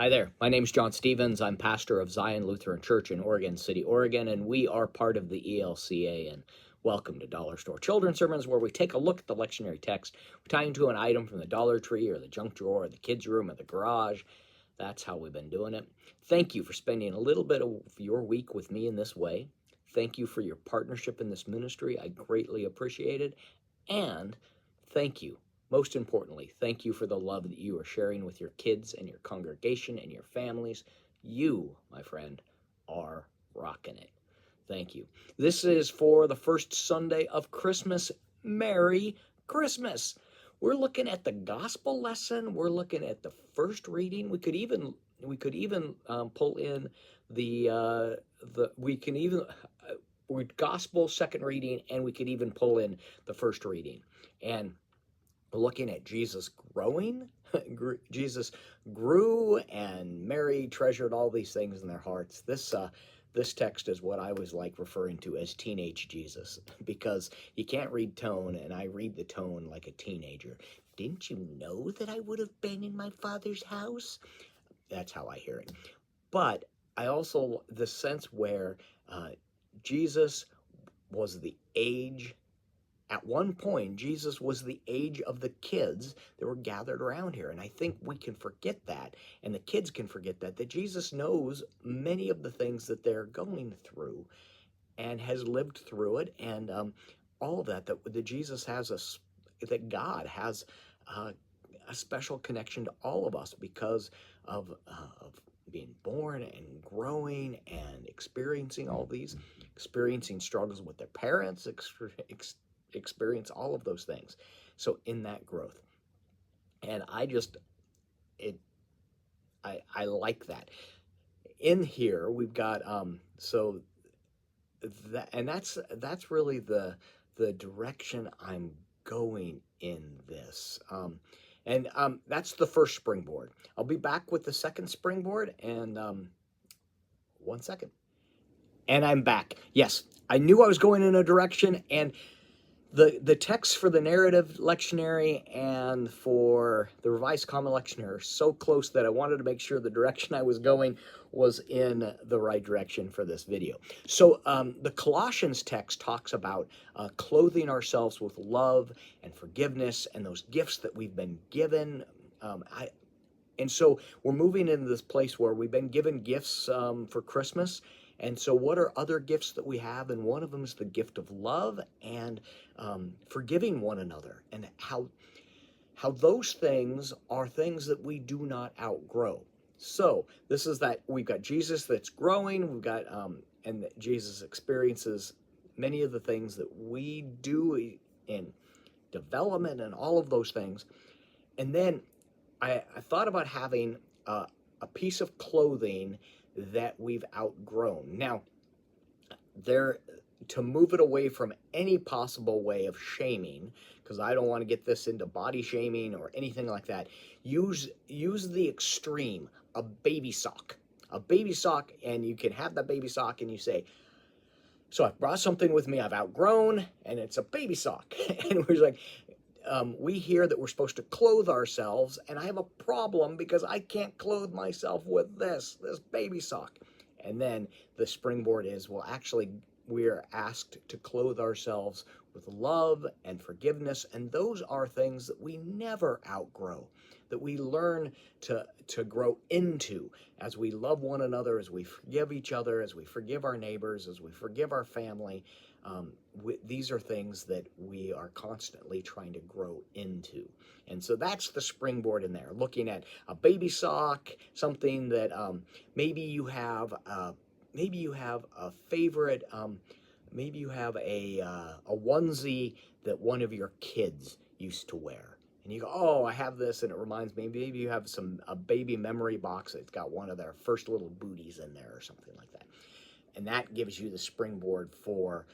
Hi there. My name is John Stevens. I'm pastor of Zion Lutheran Church in Oregon City, Oregon, and we are part of the ELCA. And welcome to Dollar Store Children's Sermons, where we take a look at the lectionary text, we tie into an item from the Dollar Tree or the junk drawer or the kids' room or the garage. That's how we've been doing it. Thank you for spending a little bit of your week with me in this way. Thank you for your partnership in this ministry. I greatly appreciate it. And thank you. Most importantly, thank you for the love that you are sharing with your kids and your congregation and your families. You, my friend, are rocking it. Thank you. This is for the first Sunday of Christmas. Merry Christmas. We're looking at the gospel lesson. We're looking at the first reading. We could even pull in gospel second reading, and we could even pull in the first reading. And looking at Jesus growing. Jesus grew, and Mary treasured all these things in their hearts. This text is what I was like referring to as teenage Jesus, because you can't read tone, and I read the tone like a teenager. Didn't you know that I would have been in my Father's house? That's how I hear it. But I also, the sense where Jesus was the age. At one point, Jesus was the age of the kids that were gathered around here. And I think we can forget that, and the kids can forget that Jesus knows many of the things that they're going through and has lived through it. And all of that Jesus has that God has a special connection to all of us because of being born and growing and experiencing all these, experiencing struggles with their parents, experience all of those things. So in that growth, and I like that. In here we've got that's really the direction I'm going in this. And that's the first springboard. I'll be back with the second springboard in 1 second. And I'm back. Yes, I knew I was going in a direction, and the text for the narrative lectionary and for the Revised Common Lectionary are so close that I wanted to make sure the direction I was going was in the right direction for this video. So the Colossians text talks about clothing ourselves with love and forgiveness and those gifts that we've been given. And so we're moving into this place where we've been given gifts for Christmas. And so what are other gifts that we have? And one of them is the gift of love and forgiving one another, and how those things are things that we do not outgrow. So this is that we've got Jesus that's growing. We've got and Jesus experiences many of the things that we do in development and all of those things. And then I thought about having a piece of clothing that we've outgrown. Now, to move it away from any possible way of shaming, because I don't want to get this into body shaming or anything like that, use the extreme, a baby sock. A baby sock, and you can have that baby sock and you say, so I've brought something with me I've outgrown, and it's a baby sock. And we're like, we hear that we're supposed to clothe ourselves, and I have a problem because I can't clothe myself with this baby sock. And then the springboard is, well, actually, we're asked to clothe ourselves with love and forgiveness, and those are things that we never outgrow, that we learn to grow into as we love one another, as we forgive each other, as we forgive our neighbors, as we forgive our family. These are things that we are constantly trying to grow into. And so that's the springboard in there, looking at a baby sock, something that maybe you have a favorite, maybe you have a onesie that one of your kids used to wear. And you go, oh, I have this, and it reminds me, maybe you have a baby memory box that's got one of their first little booties in there or something like that. And that gives you the springboard for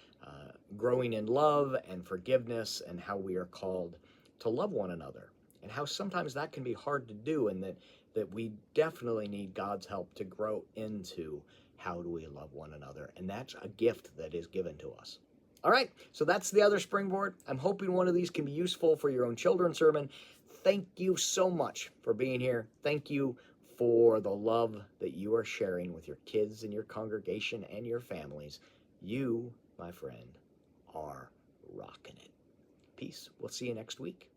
growing in love and forgiveness, and how we are called to love one another, and how sometimes that can be hard to do, and that we definitely need God's help to grow into how do we love one another. And that's a gift that is given to us. All right, so that's the other springboard. I'm hoping one of these can be useful for your own children's sermon. Thank you so much for being here. Thank you for the love that you are sharing with your kids and your congregation and your families. You, my friend, are rocking it. Peace. We'll see you next week.